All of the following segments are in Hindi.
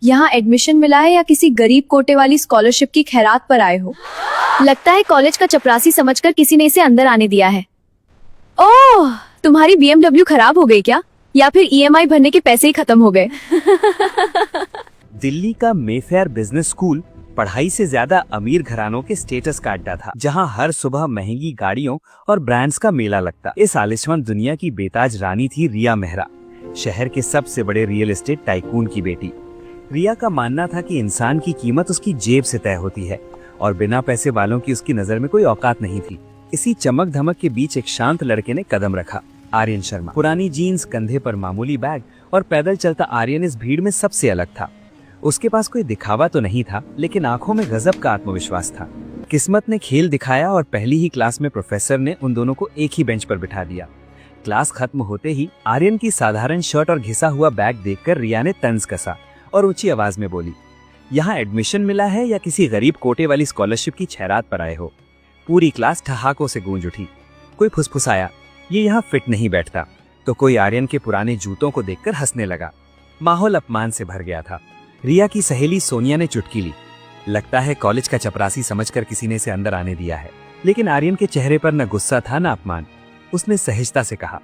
यहाँ एडमिशन मिला है या किसी गरीब कोटे वाली स्कॉलरशिप की खैरात पर आए हो? लगता है कॉलेज का चपरासी समझकर किसी ने इसे अंदर आने दिया है। ओह, तुम्हारी BMW खराब हो गई क्या? या फिर EMI भरने के पैसे ही खत्म हो गए? दिल्ली का मेफेयर बिजनेस स्कूल पढ़ाई से ज्यादा अमीर घरानों के स्टेटस का अड्डा था, जहां हर सुबह महंगी गाड़ियों और ब्रांड्स का मेला लगता। इस आलिशान दुनिया की बेताज रानी थी रिया मेहरा, शहर के सबसे बड़े रियल एस्टेट टाइकून की बेटी। रिया का मानना था कि इंसान की कीमत उसकी जेब से तय होती है और बिना पैसे वालों की उसकी नजर में कोई औकात नहीं थी। इसी चमक धमक के बीच एक शांत लड़के ने कदम रखा, आर्यन शर्मा। पुरानी जीन्स, कंधे पर मामूली बैग और पैदल चलता आर्यन इस भीड़ में सबसे अलग था। उसके पास कोई दिखावा तो नहीं था, लेकिन आंखों में गजब का आत्मविश्वास था। किस्मत ने खेल दिखाया और पहली ही क्लास में प्रोफेसर ने उन दोनों को एक ही बेंच पर बिठा दिया। क्लास खत्म होते ही आर्यन की साधारण शर्ट और घिसा हुआ बैग देखकर रिया ने तंज कसा और ऊंची आवाज में बोली, यहाँ एडमिशन मिला है या किसी गरीब कोटे वाली स्कॉलरशिप की खैरात पर आए हो? पूरी क्लास ठहाकों से गूंज उठी। कोई फुसफुसाया, ये यहाँ फिट नहीं बैठता, तो कोई आर्यन के पुराने जूतों को देखकर हंसने लगा। माहौल अपमान से भर गया था। रिया की सहेली सोनिया ने चुटकी ली, लगता है कॉलेज का चपरासी समझकर किसी ने इसे अंदर आने दिया है। लेकिन आर्यन के चेहरे पर न गुस्सा था न अपमान। उसने सहजता से कहा,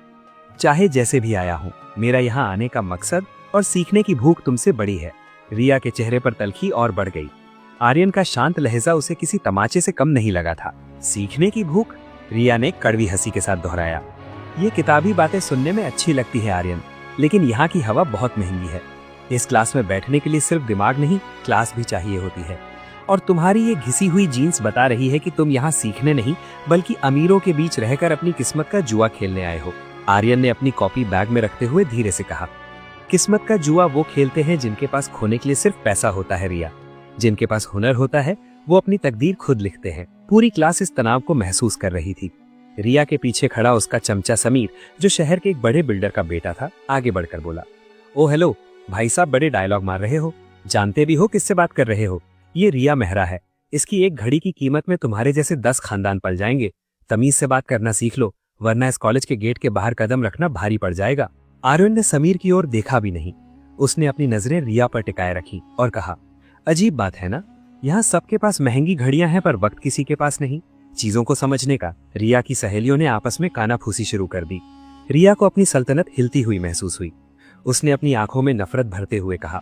चाहे जैसे भी आया हूँ, मेरा यहाँ आने का मकसद और सीखने की भूख तुमसे बड़ी है। रिया के चेहरे पर तलखी और बढ़ गई। आर्यन का शांत लहजा उसे किसी तमाचे से कम नहीं लगा था। सीखने की भूख? रिया ने कड़वी हंसी के साथ दोहराया। ये किताबी बातें सुनने में अच्छी लगती है आर्यन, लेकिन यहाँ की हवा बहुत महंगी है। इस क्लास में बैठने के लिए सिर्फ दिमाग नहीं, क्लास भी चाहिए होती है। और तुम्हारी ये घिसी हुई जीन्स बता रही है कि तुम यहाँ सीखने नहीं, बल्कि अमीरों के बीच रहकर अपनी किस्मत का जुआ खेलने आए हो। आर्यन ने अपनी कॉपी बैग में रखते हुए धीरे से कहा, किस्मत का जुआ वो खेलते हैं जिनके पास खोने के लिए सिर्फ पैसा होता है रिया। जिनके पास हुनर होता है वो अपनी तकदीर खुद लिखते हैं। पूरी क्लास इस तनाव को महसूस कर रही थी। रिया के पीछे खड़ा उसका चमचा समीर, जो शहर के एक बड़े बिल्डर का बेटा था, आगे बढ़कर बोला, ओ हेलो भाई साहब, बड़े डायलॉग मार रहे हो, जानते भी हो किससे बात कर रहे हो? ये रिया मेहरा है। इसकी एक घड़ी की कीमत में तुम्हारे जैसे 10 खानदान पल जाएंगे। तमीज से बात करना सीख लो, वरना इस कॉलेज के गेट के बाहर कदम रखना भारी पड़ जाएगा। आर्यन ने समीर की ओर देखा भी नहीं। उसने अपनी नजरें रिया पर टिकाए रखी और कहा, अजीब बात है ना, यहाँ सबके पास महंगी घड़ियां हैं पर वक्त किसी के पास नहीं चीजों को समझने का। रिया की सहेलियों ने आपस में कानाफूसी शुरू कर दी। रिया को अपनी सल्तनत हिलती हुई महसूस हुई। उसने अपनी आंखों में नफरत भरते हुए कहा,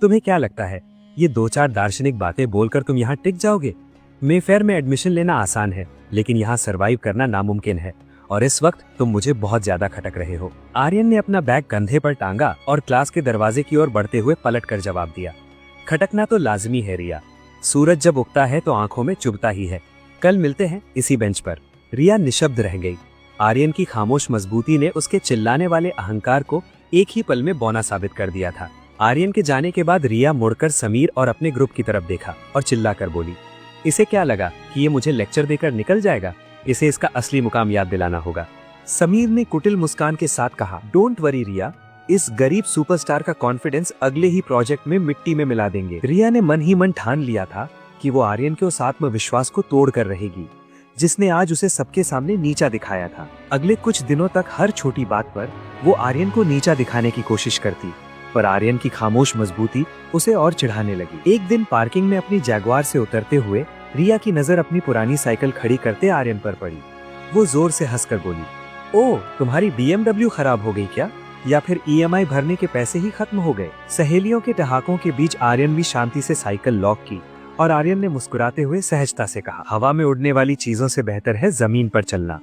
तुम्हें क्या लगता है ये 2-4 दार्शनिक बातें बोलकर तुम यहाँ टिक जाओगे? मेफेयर में एडमिशन लेना आसान है, लेकिन यहाँ सरवाइव करना नामुमकिन है, और इस वक्त तुम मुझे बहुत ज्यादा खटक रहे हो। आर्यन ने अपना बैग कंधे पर टांगा और क्लास के दरवाजे की ओर बढ़ते हुए पलट कर जवाब दिया, खटकना तो लाजमी है रिया, सूरज जब उगता है तो आंखों में चुभता ही है। कल मिलते हैं इसी बेंच पर। रिया निशब्द रह गई। आर्यन की खामोश मजबूती ने उसके चिल्लाने वाले अहंकार को एक ही पल में बौना साबित कर दिया था। आर्यन के जाने के बाद रिया मुड़कर समीर और अपने ग्रुप की तरफ देखा और चिल्लाकर बोली, इसे क्या लगा कि ये मुझे लेक्चर देकर निकल जाएगा? इसे इसका असली मुकाम याद दिलाना होगा। समीर ने कुटिल मुस्कान के साथ कहा, डोंट वरी रिया, इस गरीब सुपरस्टार का कॉन्फिडेंस अगले ही प्रोजेक्ट में मिट्टी में मिला देंगे। रिया ने मन ही मन ठान लिया था कि वो आर्यन के उस आत्मविश्वास को तोड़ कर रहेगी जिसने आज उसे सबके सामने नीचा दिखाया था। अगले कुछ दिनों तक हर छोटी बात पर वो आर्यन को नीचा दिखाने की कोशिश करती, पर आर्यन की खामोश मजबूती उसे और चिढ़ाने लगी। एक दिन पार्किंग में अपनी जैगवार से उतरते हुए रिया की नजर अपनी पुरानी साइकिल खड़ी करते आर्यन पर पड़ी। वो जोर से हंसकर बोली, ओ तुम्हारी BMW खराब हो गई क्या? या फिर EMI भरने के पैसे ही खत्म हो गए? सहेलियों के ठहाकों के बीच आर्यन भी शांति से साइकिल लॉक की और आर्यन ने मुस्कुराते हुए सहजता से कहा, हवा में उड़ने वाली चीजों से बेहतर है जमीन पर चलना।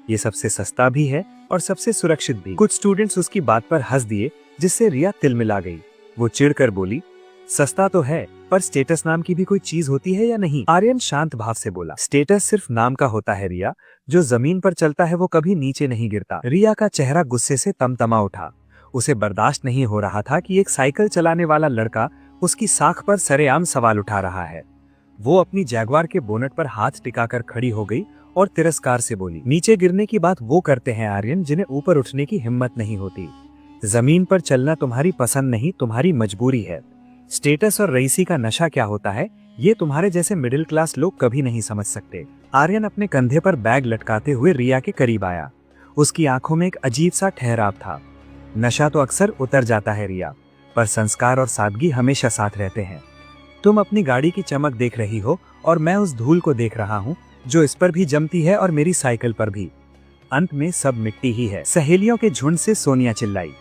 ये सबसे सस्ता भी है और सबसे सुरक्षित भी। कुछ स्टूडेंट्स उसकी बात पर हंस दिए, जिससे रिया तिलमिला गई। वो चिढ़कर बोली, सस्ता तो है, पर स्टेटस नाम की भी कोई चीज होती है या नहीं? आर्यन शांत भाव से बोला, स्टेटस सिर्फ नाम का होता है रिया, जो जमीन पर चलता है वो कभी नीचे नहीं गिरता। रिया का चेहरा गुस्से से तमतमा उठा। उसे बर्दाश्त नहीं हो रहा था कि एक साइकिल चलाने वाला लड़का उसकी साख पर सरेआम सवाल उठा रहा है। वो अपनी जैगवार के बोनट पर हाथ टिकाकर खड़ी हो गई और तिरस्कार से बोली, नीचे गिरने की बात वो करते हैं आर्यन जिन्हें ऊपर उठने की हिम्मत नहीं होती। जमीन पर चलना तुम्हारी पसंद नहीं, तुम्हारी मजबूरी है। स्टेटस और रईसी का नशा क्या होता है ये तुम्हारे जैसे मिडिल क्लास लोग कभी नहीं समझ सकते। आर्यन अपने कंधे पर बैग लटकाते हुए रिया के करीब आया। उसकी आंखों में एक अजीब सा ठहराव था। नशा तो अक्सर उतर जाता है रिया, पर संस्कार और सादगी हमेशा साथ रहते हैं। तुम अपनी गाड़ी की चमक देख रही हो और मैं उस धूल को देख रहा हूँ जो इस पर भी जमती है और मेरी साइकिल पर भी। अंत में सब मिट्टी ही है। सहेलियों के झुंड से सोनिया चिल्लाई।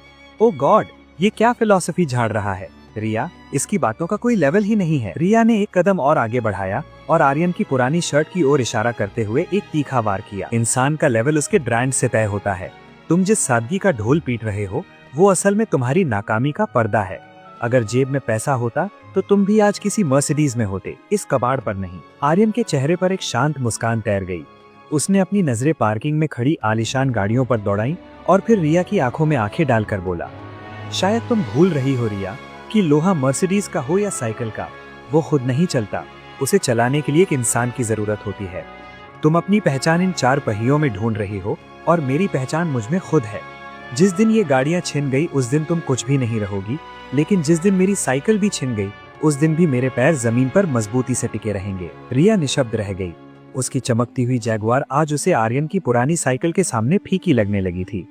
ओ गॉड, ये क्या फिलॉसफी झाड़ रहा है रिया, इसकी बातों का कोई लेवल ही नहीं है। रिया ने एक कदम और आगे बढ़ाया और आर्यन की पुरानी शर्ट की ओर इशारा करते हुए एक तीखा वार किया। इंसान का लेवल उसके ब्रांड से तय होता है। तुम जिस सादगी का ढोल पीट रहे हो वो असल में तुम्हारी नाकामी का पर्दा है। अगर जेब में पैसा होता तो तुम भी आज किसी मर्सिडीज में होते, इस कबाड़ पर नहीं। आर्यन के चेहरे पर एक शांत मुस्कान तैर गई। उसने अपनी नजरें पार्किंग में खड़ी आलीशान गाड़ियों पर दौड़ाई और फिर रिया की आंखों में आंखें डालकर बोला, शायद तुम भूल रही हो रिया कि लोहा मर्सिडीज का हो या साइकिल का, वो खुद नहीं चलता, उसे चलाने के लिए एक इंसान की जरूरत होती है। तुम अपनी पहचान इन 4 पहियों में ढूंढ रही हो और मेरी पहचान मुझ में खुद है। जिस दिन ये गाड़ियां छिन गई उस दिन तुम कुछ भी नहीं रहोगी, लेकिन जिस दिन मेरी साइकिल भी छिन गई उस दिन भी मेरे पैर जमीन पर मजबूती से टिके रहेंगे। रिया निशब्द रह गई। उसकी चमकती हुई जैगुआर आज उसे आर्यन की पुरानी साइकिल के सामने फीकी लगने लगी थी।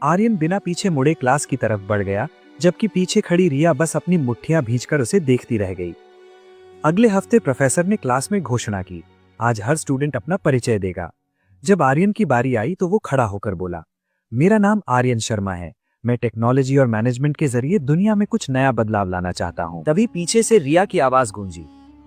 आर्यन बिना पीछे मुड़े क्लास की तरफ बढ़ गया, जबकि पीछे खड़ी रिया बस अपनी मुट्ठियां भींचकर उसे देखती रह गई। अगले हफ्ते प्रोफेसर ने क्लास में घोषणा की, आज हर स्टूडेंट अपना परिचय देगा। जब आर्यन की बारी आई तो वो खड़ा होकर बोला, मेरा नाम आर्यन शर्मा है। मैं टेक्नोलॉजी और मैनेजमेंट के जरिए दुनिया में कुछ नया बदलाव लाना चाहता हूँ। तभी पीछे से रिया की आवाज गूंजी,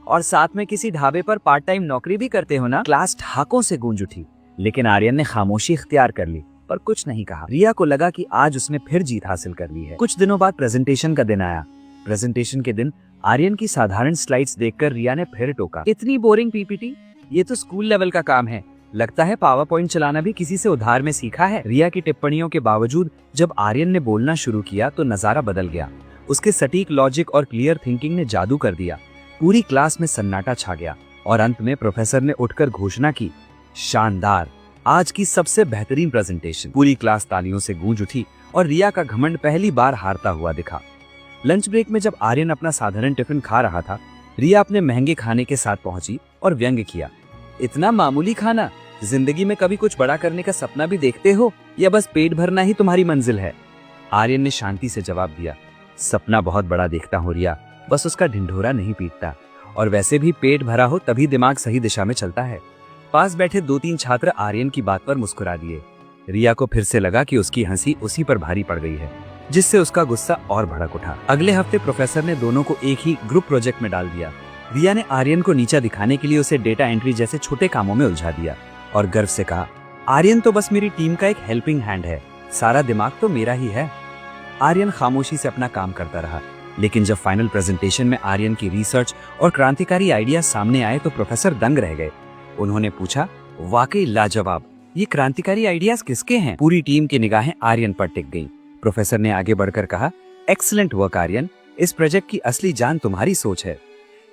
और साथ में किसी ढाबे पर पार्ट टाइम नौकरी भी करते हो ना? क्लास ठहाकों से गूंज उठी, लेकिन आर्यन ने खामोशी इख्तियार कर ली पर कुछ नहीं कहा। रिया को लगा कि आज उसने फिर जीत हासिल कर ली है। कुछ दिनों बाद प्रेजेंटेशन का दिन आया। प्रेजेंटेशन के दिन आर्यन की साधारण स्लाइड्स देखकर रिया ने फिर टोका, इतनी बोरिंग पीपीटी, ये तो स्कूल लेवल का काम है। लगता है पावर पॉइंट चलाना भी किसी से उधार में सीखा है। रिया की टिप्पणियों के बावजूद जब आर्यन ने बोलना शुरू किया तो नजारा बदल गया। उसके सटीक लॉजिक और क्लियर थिंकिंग ने जादू कर दिया। पूरी क्लास में सन्नाटा छा गया और अंत में प्रोफेसर ने उठकर घोषणा की, शानदार, आज की सबसे बेहतरीन प्रेजेंटेशन। पूरी क्लास तालियों से गूंज उठी और रिया का घमंड पहली बार हारता हुआ दिखा। लंच ब्रेक में जब आर्यन अपना साधारण टिफिन खा रहा था, रिया अपने महंगे खाने के साथ पहुंची और व्यंग्य किया, इतना मामूली खाना, जिंदगी में कभी कुछ बड़ा करने का सपना भी देखते हो या बस पेट भरना ही तुम्हारी मंजिल है? आर्यन ने शांति से जवाब दिया, सपना बहुत बड़ा देखता हूँ रिया, बस उसका ढिंढोरा नहीं पीटता। और वैसे भी पेट भरा हो तभी दिमाग सही दिशा में चलता है। पास बैठे 2-3 छात्र आर्यन की बात पर मुस्कुरा दिए। रिया को फिर से लगा कि उसकी हंसी उसी पर भारी पड़ गई है, जिससे उसका गुस्सा और भड़क उठा। अगले हफ्ते प्रोफेसर ने दोनों को एक ही ग्रुप प्रोजेक्ट में डाल दिया। रिया ने आर्यन को नीचा दिखाने के लिए उसे डेटा एंट्री जैसे छोटे कामों में उलझा दिया और गर्व से कहा, आर्यन तो बस मेरी टीम का एक हेल्पिंग हैंड है, सारा दिमाग तो मेरा ही है। आर्यन खामोशी से अपना काम करता रहा, लेकिन जब फाइनल प्रेजेंटेशन में आर्यन की रिसर्च और क्रांतिकारी आइडिया सामने आए तो प्रोफेसर दंग रह गए। उन्होंने पूछा, वाकई लाजवाब, ये क्रांतिकारी आइडियाज किसके हैं? पूरी टीम की निगाहें आर्यन पर टिक गईं। प्रोफेसर ने आगे बढ़कर कहा, एक्सीलेंट वर्क आर्यन, इस प्रोजेक्ट की असली जान तुम्हारी सोच है।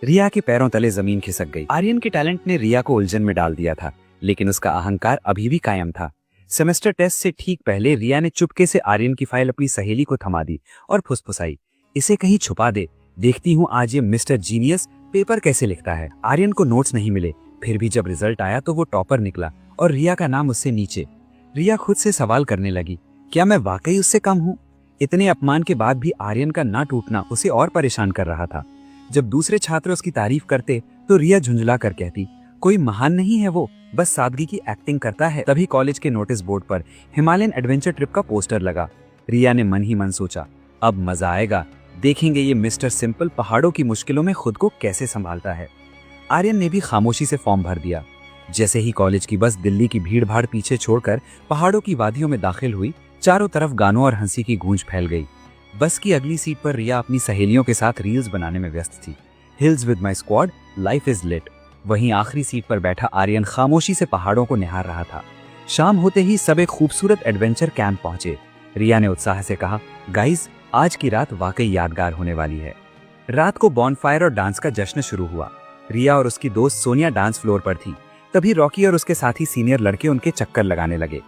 रिया के पैरों तले जमीन खिसक गई। आर्यन के टैलेंट ने रिया को उलझन में डाल दिया था, लेकिन उसका अहंकार अभी भी कायम था। सेमेस्टर टेस्ट से ठीक पहले रिया ने चुपके से आर्यन की फाइल अपनी सहेली को थमा दी और फुसफुसाई, इसे कहीं छुपा दे, देखती हूँ आज ये मिस्टर जीनियस पेपर कैसे लिखता है। आर्यन को नोट्स नहीं मिले, फिर भी जब रिजल्ट आया तो वो टॉपर निकला और रिया का नाम उससे नीचे। रिया खुद से सवाल करने लगी, क्या मैं वाकई उससे कम हूँ? इतने अपमान के बाद भी आर्यन का ना टूटना उसे और परेशान कर रहा था। जब दूसरे छात्र उसकी तारीफ करते तो रिया झुंझला कर कहती, कोई महान नहीं है वो, बस सादगी की एक्टिंग करता है। तभी कॉलेज के नोटिस बोर्ड पर हिमालयन एडवेंचर ट्रिप का पोस्टर लगा। रिया ने मन ही मन सोचा, अब मजा आएगा, देखेंगे ये मिस्टर सिंपल पहाड़ों की मुश्किलों में खुद को कैसे संभालता है। आर्यन ने भी खामोशी से फॉर्म भर दिया। जैसे ही कॉलेज की बस दिल्ली की भीड़ भाड़ पीछे छोड़कर पहाड़ों की वादियों में दाखिल हुई, चारों तरफ गानों और हंसी की गूंज फैल गई। बस की अगली सीट पर रिया अपनी सहेलियों के साथ रील्स बनाने में व्यस्त थी। Hills with my squad, life is lit. वहीं आखिरी सीट पर बैठा आर्यन खामोशी से पहाड़ों को निहार रहा था। शाम होते ही सब एक खूबसूरत एडवेंचर कैंप पहुंचे। रिया ने उत्साह से कहा, गाइस, आज की रात वाकई यादगार होने वाली है। रात को बॉनफायर और डांस का जश्न शुरू हुआ। रिया और उसकी दोस्त सोनिया डांस फ्लोर पर थी। तभी रॉकी और उसके साथी सीनियर लड़के उनके चक्कर लगाने लगे।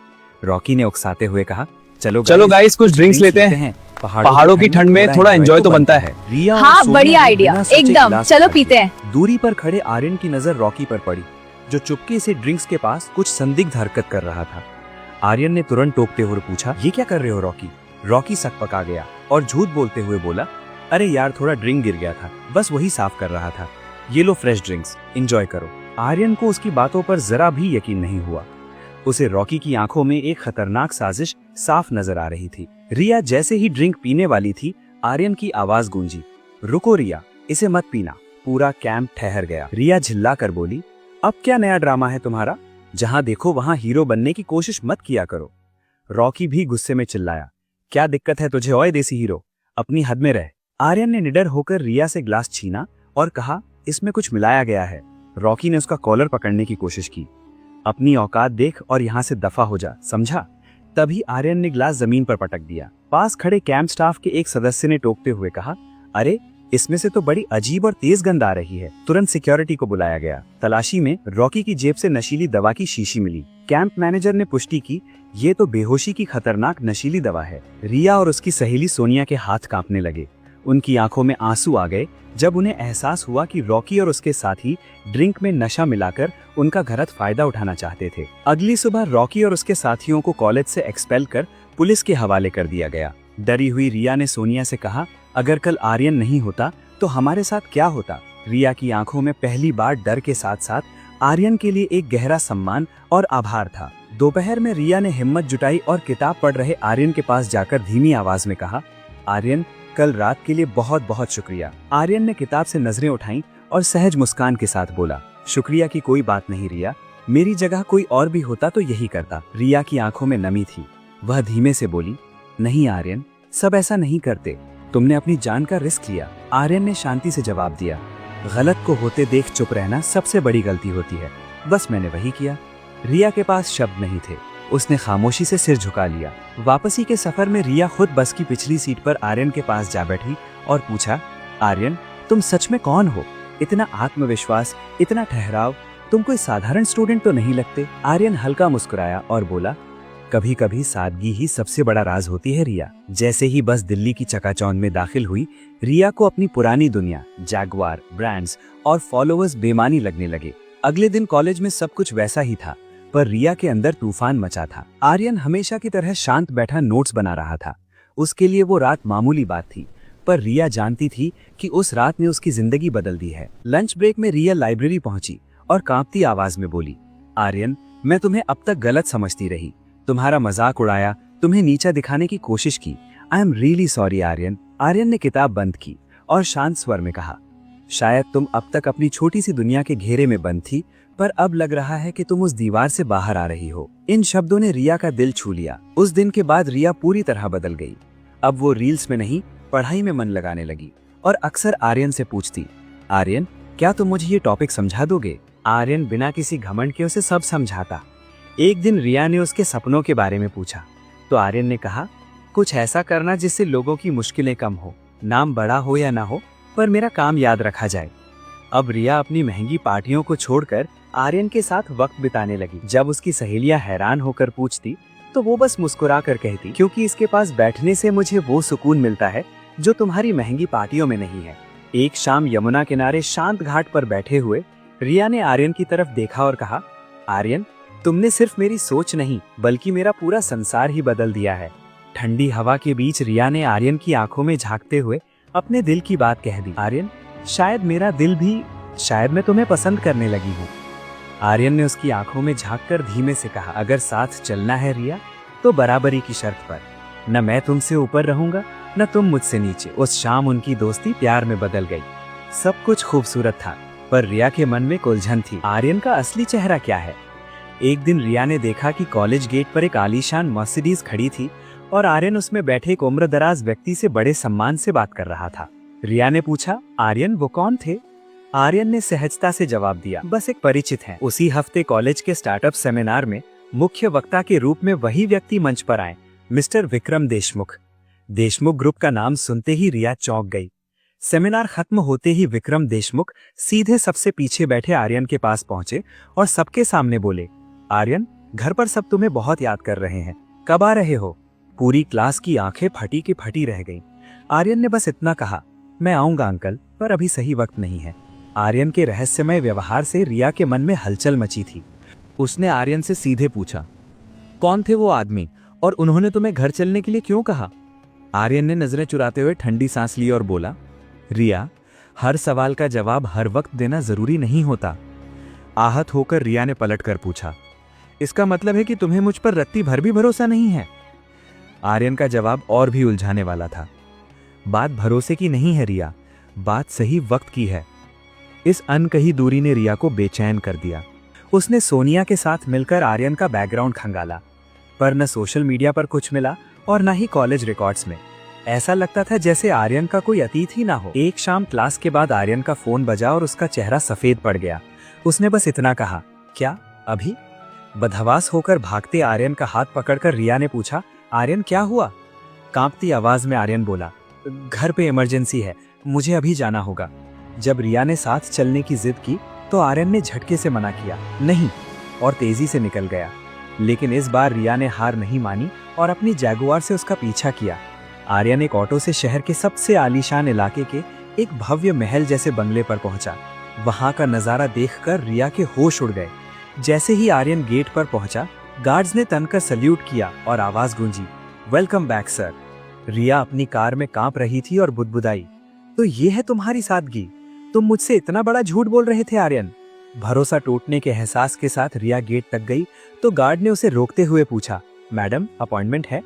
रॉकी ने उकसाते हुए कहा, चलो गाइस कुछ ड्रिंक्स लेते हैं, पहाड़ों की ठंड में थोड़ा एंजॉय तो बनता है। रिया हाँ, बढ़िया आइडिया, एकदम, चलो पीते हैं। दूरी पर खड़े आर्यन की नजर रॉकी पर पड़ी, जो चुपके से ड्रिंक्स के पास कुछ संदिग्ध हरकत कर रहा था। आर्यन ने तुरंत टोकते हुए पूछा, ये क्या कर रहे हो रॉकी? रॉकी सकपका गया और झूठ बोलते हुए बोला, अरे यार थोड़ा ड्रिंक गिर गया था, बस वही साफ कर रहा था। ये लो फ्रेश ड्रिंक्स, एंजॉय करो। आर्यन को उसकी बातों पर जरा भी यकीन नहीं हुआ। उसे रॉकी की आंखों में एक खतरनाक साजिश साफ नजर आ रही थी। रिया जैसे ही ड्रिंक पीने वाली थी, आर्यन की आवाज गूंजी, रुको रिया, इसे मत पीना। पूरा कैंप ठहर गया। रिया झिल्ला कर बोली, अब क्या नया ड्रामा है तुम्हारा? जहां देखो वहां हीरो बनने की कोशिश मत किया करो। रॉकी भी गुस्से में चिल्लाया, क्या दिक्कत है तुझे ओए देसी हीरो, अपनी हद में रह। आर्यन ने निडर होकर रिया से ग्लास छीना और कहा, इसमें कुछ मिलाया गया है। रॉकी ने उसका कॉलर पकड़ने की कोशिश की, अपनी औकात देख और यहाँ से दफा हो जा, समझा? तभी आर्यन ने ग्लास जमीन पर पटक दिया। पास खड़े कैंप स्टाफ के एक सदस्य ने टोकते हुए कहा, अरे इसमें से तो बड़ी अजीब और तेज गंध आ रही है। तुरंत सिक्योरिटी को बुलाया गया। तलाशी में रॉकी की जेब से नशीली दवा की शीशी मिली। कैंप मैनेजर ने पुष्टि की, ये तो बेहोशी की खतरनाक नशीली दवा है। रिया और उसकी सहेली सोनिया के हाथ कांपने लगे। उनकी आंखों में आंसू आ गए जब उन्हें एहसास हुआ कि रॉकी और उसके साथी ड्रिंक में नशा मिलाकर उनका गलत फायदा उठाना चाहते थे। अगली सुबह रॉकी और उसके साथियों को कॉलेज से एक्सपेल कर पुलिस के हवाले कर दिया गया। डरी हुई रिया ने सोनिया से कहा, अगर कल आर्यन नहीं होता तो हमारे साथ क्या होता? रिया की आंखों में पहली बार डर के साथ साथ आर्यन के लिए एक गहरा सम्मान और आभार था। दोपहर में रिया ने हिम्मत जुटाई और किताब पढ़ रहे आर्यन के पास जाकर धीमी आवाज में कहा, आर्यन कल रात के लिए बहुत बहुत शुक्रिया। आर्यन ने किताब से नजरें उठाईं और सहज मुस्कान के साथ बोला, शुक्रिया की कोई बात नहीं रिया, मेरी जगह कोई और भी होता तो यही करता। रिया की आंखों में नमी थी। वह धीमे से बोली, नहीं आर्यन, सब ऐसा नहीं करते, तुमने अपनी जान का रिस्क लिया। आर्यन ने शांति से जवाब दिया, गलत को होते देख चुप रहना सबसे बड़ी गलती होती है, बस मैंने वही किया। रिया के पास शब्द नहीं थे, उसने खामोशी से सिर झुका लिया। वापसी के सफर में रिया खुद बस की पिछली सीट पर आर्यन के पास जा बैठी और पूछा, आर्यन तुम सच में कौन हो? इतना आत्मविश्वास, इतना ठहराव, तुम कोई साधारण स्टूडेंट तो नहीं लगते। आर्यन हल्का मुस्कुराया और बोला, कभी कभी सादगी ही सबसे बड़ा राज होती है रिया। जैसे ही बस दिल्ली की चकाचौंध में दाखिल हुई, रिया को अपनी पुरानी दुनिया, जैगवार, ब्रांड्स और फॉलोअर्स बेमानी लगने लगे। अगले दिन कॉलेज में सब कुछ वैसा ही था, पर रिया के अंदर तूफान मचा था। आर्यन हमेशा की तरह शांत बैठा नोट्स बना रहा था। उसके लिए वो रात मामूली बात थी, पर रिया जानती थी कि उस रात ने उसकी जिंदगी बदल दी है। लंच ब्रेक में रिया लाइब्रेरी पहुंची और कांपती आवाज में बोली, आर्यन मैं तुम्हें अब तक गलत समझती रही, तुम्हारा मजाक उड़ाया, तुम्हें नीचा दिखाने की कोशिश की। I am really sorry Aryan. Aryan ने किताब बंद की और शांत स्वर में कहा, शायद तुम अब तक अपनी छोटी सी दुनिया के घेरे में बंद थी, पर अब लग रहा है कि तुम उस दीवार से बाहर आ रही हो। इन शब्दों ने रिया का दिल छू लिया। उस दिन के बाद रिया पूरी तरह बदल गई। अब वो रील्स में नहीं, पढ़ाई में मन लगाने लगी और अक्सर आर्यन से पूछती, आर्यन क्या तुम मुझे ये टॉपिक समझा दोगे? आर्यन बिना किसी घमंड के उसे सब समझाता। एक दिन रिया ने उसके सपनों के बारे में पूछा तो आर्यन ने कहा, कुछ ऐसा करना जिससे लोगों की मुश्किलें कम हो, नाम बड़ा हो या ना हो, पर मेरा काम याद रखा जाए। अब रिया अपनी महंगी पार्टियों को छोड़कर आर्यन के साथ वक्त बिताने लगी। जब उसकी सहेलियां हैरान होकर पूछती तो वो बस मुस्कुरा कर कहती, क्योंकि इसके पास बैठने से मुझे वो सुकून मिलता है जो तुम्हारी महंगी पार्टियों में नहीं है। एक शाम यमुना किनारे शांत घाट पर बैठे हुए रिया ने आर्यन की तरफ देखा और कहा, आर्यन तुमने सिर्फ मेरी सोच नहीं बल्कि मेरा पूरा संसार ही बदल दिया है। ठंडी हवा के बीच रिया ने आर्यन की आंखों में झांकते हुए अपने दिल की बात कह दी, आर्यन शायद मेरा दिल भी, शायद मैं तुम्हें पसंद करने लगी हूँ। आर्यन ने उसकी आंखों में झांककर धीमे से कहा, अगर साथ चलना है रिया तो बराबरी की शर्त पर, न मैं तुमसे ऊपर रहूंगा न तुम मुझसे नीचे। उस शाम उनकी दोस्ती प्यार में बदल गई। सब कुछ खूबसूरत था, पर रिया के मन में उलझन थी, आर्यन का असली चेहरा क्या है? एक दिन रिया ने देखा कि कॉलेज गेट पर एक आलीशान मर्सिडीज खड़ी थी और आर्यन उसमें बैठे एक उम्रदराज व्यक्ति से बड़े सम्मान से बात कर रहा था। रिया ने पूछा, आर्यन वो कौन थे? आर्यन ने सहजता से जवाब दिया, बस एक परिचित हैं। उसी हफ्ते कॉलेज के स्टार्टअप सेमिनार में मुख्य वक्ता के रूप में वही व्यक्ति मंच पर आए, मिस्टर विक्रम देशमुख। देशमुख ग्रुप का नाम सुनते ही रिया चौंक गई। सेमिनार खत्म होते ही विक्रम देशमुख सीधे सबसे पीछे बैठे आर्यन के पास पहुंचे और सबके सामने बोले, आर्यन घर पर सब तुम्हें बहुत याद कर रहे हैं, कब आ रहे हो? पूरी क्लास की आंखें फटी की फटी रह गईं। आर्यन ने बस इतना कहा, मैं आऊंगा अंकल, पर अभी सही वक्त नहीं है। आर्यन के रहस्यमय व्यवहार से रिया के मन में हलचल मची थी। उसने आर्यन से सीधे पूछा, कौन थे वो आदमी और उन्होंने तुम्हें घर चलने के लिए क्यों कहा? आर्यन ने नजरें चुराते हुए ठंडी सांस ली और बोला, रिया, हर सवाल का जवाब हर वक्त देना जरूरी नहीं होता। आहत होकर रिया ने पलटकर पूछा, इसका मतलब है कि तुम्हें मुझ पर रत्ती भर भी भरोसा नहीं है? आर्यन का जवाब और भी उलझाने वाला था। बात भरोसे की नहीं है रिया, बात सही वक्त की है। इस अनकही दूरी ने रिया को बेचैन कर दिया। उसने सोनिया के साथ मिलकर आर्यन का बैकग्राउंड खंगाला, पर न सोशल मीडिया पर कुछ मिला और न ही कॉलेज रिकॉर्ड्स में। ऐसा लगता था जैसे आर्यन का कोई अतीत ही ना हो। एक शाम क्लास के बाद आर्यन का फोन बजा और उसका चेहरा सफेद पड़ गया। उसने बस इतना कहा, क्या अभी? बदहवास होकर भागते आर्यन का हाथ पकड़कर रिया ने पूछा, आर्यन क्या हुआ? कांपती आवाज में आर्यन बोला, घर पे इमरजेंसी है, मुझे अभी जाना होगा। जब रिया ने साथ चलने की जिद की तो आर्यन ने झटके से मना किया, नहीं, और तेजी से निकल गया। लेकिन इस बार रिया ने हार नहीं मानी और अपनी जैगुआर से उसका पीछा किया। आर्यन एक ऑटो से शहर के सबसे आलीशान इलाके के एक भव्य महल जैसे बंगले पर पहुंचा। वहां का नजारा देखकर रिया के होश उड़ गए। जैसे ही आर्यन गेट पर पहुंचा, गार्ड्स ने तनकर सल्यूट किया और आवाज गूंजी, वेलकम बैक सर। रिया अपनी कार में कांप रही थी और बुदबुदाई, तो ये है तुम्हारी सादगी? तुम मुझसे इतना बड़ा झूठ बोल रहे थे आर्यन? भरोसा टूटने के एहसास के साथ रिया गेट तक गई तो गार्ड ने उसे रोकते हुए पूछा, मैडम अपॉइंटमेंट है?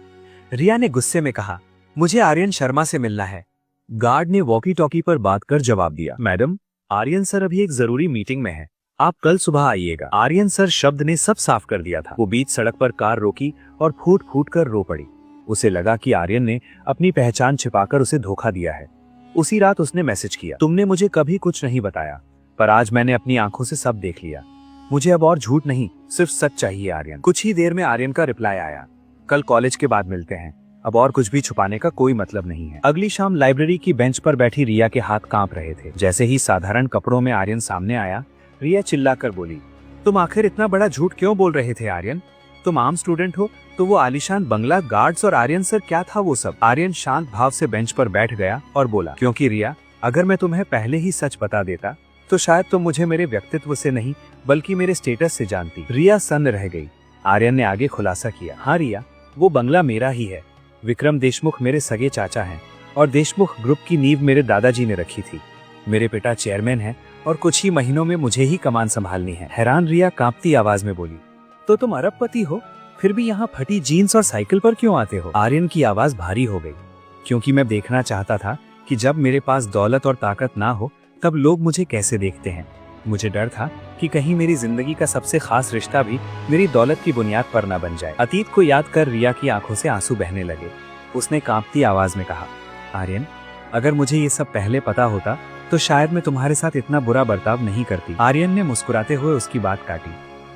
रिया ने गुस्से में कहा, मुझे आर्यन शर्मा से मिलना है। गार्ड ने वॉकी टॉकी पर बात कर जवाब दिया, मैडम आर्यन सर अभी एक जरूरी मीटिंग में है, आप कल सुबह आइएगा। आर्यन सर शब्द ने सब साफ कर दिया था। वो बीच सड़क पर कार रोकी और फूट फूट कर रो पड़ी। उसे लगा कि आर्यन ने अपनी पहचान छिपाकर उसे धोखा दिया है। उसी रात उसने मैसेज किया, तुमने मुझे कभी कुछ नहीं बताया, पर आज मैंने अपनी आंखों से सब देख लिया। मुझे अब और झूठ नहीं, सिर्फ सच चाहिए आर्यन। कुछ ही देर में आर्यन का रिप्लाई आया, कल कॉलेज के बाद मिलते हैं, अब और कुछ भी छुपाने का कोई मतलब नहीं है। अगली शाम लाइब्रेरी की बेंच पर बैठी रिया के हाथ कांप रहे थे। जैसे ही साधारण कपड़ों में आर्यन सामने आया, रिया चिल्लाकर बोली, तुम आखिर इतना बड़ा झूठ क्यों बोल रहे थे आर्यन? तुम आम स्टूडेंट हो तो वो आलीशान बंगला, गार्ड्स और आर्यन सर, क्या था वो सब? आर्यन शांत भाव से बेंच पर बैठ गया और बोला, क्योंकि रिया, अगर मैं तुम्हें पहले ही सच बता देता तो शायद तुम मुझे मेरे व्यक्तित्व से नहीं बल्कि मेरे स्टेटस से जानती। रिया सन्न रह गई। आर्यन ने आगे खुलासा किया, हाँ रिया, वो बंगला मेरा ही है। विक्रम देशमुख मेरे सगे चाचा हैं और देशमुख ग्रुप की नींव मेरे दादाजी ने रखी थी। मेरे पिता चेयरमैन हैं और कुछ ही महीनों में मुझे ही कमान संभालनी है। हैरान रिया कांपती आवाज में बोली, तो तुम अरबपति हो, फिर भी यहाँ फटी जीन्स और साइकिल पर क्यों आते हो? आर्यन की आवाज भारी हो गई, क्योंकि मैं देखना चाहता था कि जब मेरे पास दौलत और ताकत ना हो तब लोग मुझे कैसे देखते हैं। मुझे डर था कि कहीं मेरी जिंदगी का सबसे खास रिश्ता भी मेरी दौलत की बुनियाद पर न बन जाए। अतीत को याद कर रिया की आंखों से आंसू बहने लगे। उसने कांपती आवाज में कहा, आर्यन, अगर मुझे ये सब पहले पता होता तो शायद मैं तुम्हारे साथ इतना बुरा बर्ताव नहीं करती। आर्यन ने मुस्कुराते हुए उसकी बात काटी,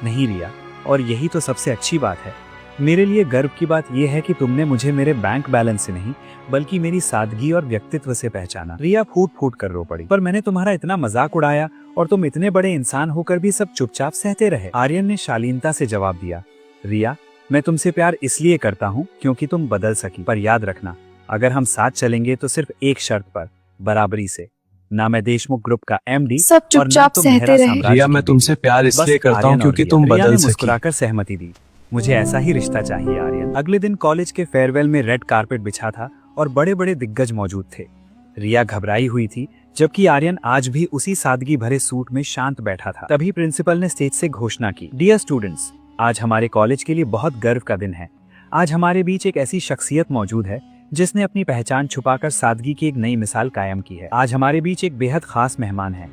नहीं रिया, और यही तो सबसे अच्छी बात है। मेरे लिए गर्व की बात यह है कि तुमने मुझे मेरे बैंक बैलेंस से नहीं बल्कि मेरी सादगी और व्यक्तित्व से पहचाना। रिया फूट फूट कर रो पड़ी, पर मैंने तुम्हारा इतना मजाक उड़ाया और तुम इतने बड़े इंसान होकर भी सब चुपचाप सहते रहे। आर्यन ने शालीनता से जवाब दिया, रिया, मैं तुमसे प्यार इसलिए करता हूँ क्योंकि तुम बदल सकी, पर याद रखना, अगर हम साथ चलेंगे तो सिर्फ एक शर्त पर, बराबरी से। ना मैं देशमुख ग्रुप का एमडी सब चुपचाप सहते रहे। रिया, मैं तुमसे प्यार इसलिए करता हूँ क्योंकि तुम बदल सकी। मुस्कुराकर सहमति दी, मुझे ऐसा ही रिश्ता चाहिए आर्यन। अगले दिन कॉलेज के फेयरवेल में रेड कारपेट बिछा था और बड़े बड़े दिग्गज मौजूद थे। रिया घबराई हुई थी, जबकि आर्यन आज भी उसी सादगी भरे सूट में शांत बैठा था। तभी प्रिंसिपल ने स्टेज से घोषणा की, डियर स्टूडेंट्स, आज हमारे कॉलेज के लिए बहुत गर्व का दिन है। आज हमारे बीच एक ऐसी शख्सियत मौजूद है जिसने अपनी पहचान छुपाकर सादगी की एक नई मिसाल कायम की है। आज हमारे बीच एक बेहद खास मेहमान है,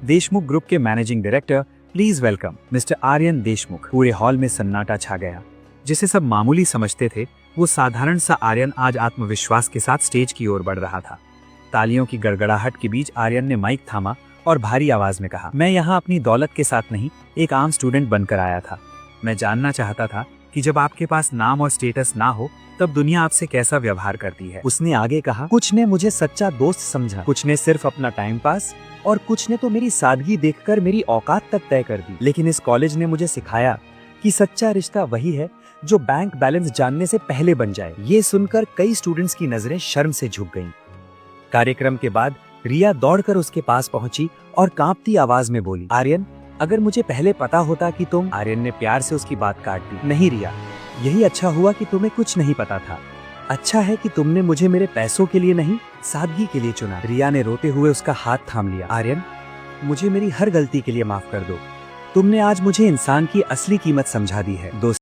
देशमुख ग्रुप के managing director, please welcome mister Aryan Deshmukh. पूरे हॉल में सन्नाटा छा गया। जिसे सब मामूली समझते थे, वो साधारण सा आर्यन आज आत्मविश्वास के साथ स्टेज की ओर बढ़ रहा था। तालियों की गड़गड़ाहट के बीच आर्यन ने माइक थामा और भारी आवाज में कहा, मैं यहाँ अपनी दौलत के साथ नहीं, एक आम स्टूडेंट बनकर आया था। मैं जानना चाहता था कि जब आपके पास नाम और स्टेटस ना हो तब दुनिया आपसे कैसा व्यवहार करती है। उसने आगे कहा, कुछ ने मुझे सच्चा दोस्त समझा, कुछ ने सिर्फ अपना टाइम पास, और कुछ ने तो मेरी सादगी देखकर मेरी औकात तक तय कर दी। लेकिन इस कॉलेज ने मुझे सिखाया कि सच्चा रिश्ता वही है जो बैंक बैलेंस जानने से पहले बन जाए। ये सुनकर कई स्टूडेंट्स की नजरें शर्म से झुक गईं। कार्यक्रम के बाद रिया दौड़कर उसके पास पहुंची और कांपती आवाज में बोली, आर्यन, अगर मुझे पहले पता होता कि तुम। आर्यन ने प्यार से उसकी बात काट दी, नहीं रिया, यही अच्छा हुआ कि तुम्हें कुछ नहीं पता था। अच्छा है कि तुमने मुझे मेरे पैसों के लिए नहीं, सादगी के लिए चुना। रिया ने रोते हुए उसका हाथ थाम लिया। आर्यन, मुझे मेरी हर गलती के लिए माफ कर दो। तुमने आज मुझे इंसान की असली कीमत समझा दी है। दोस्त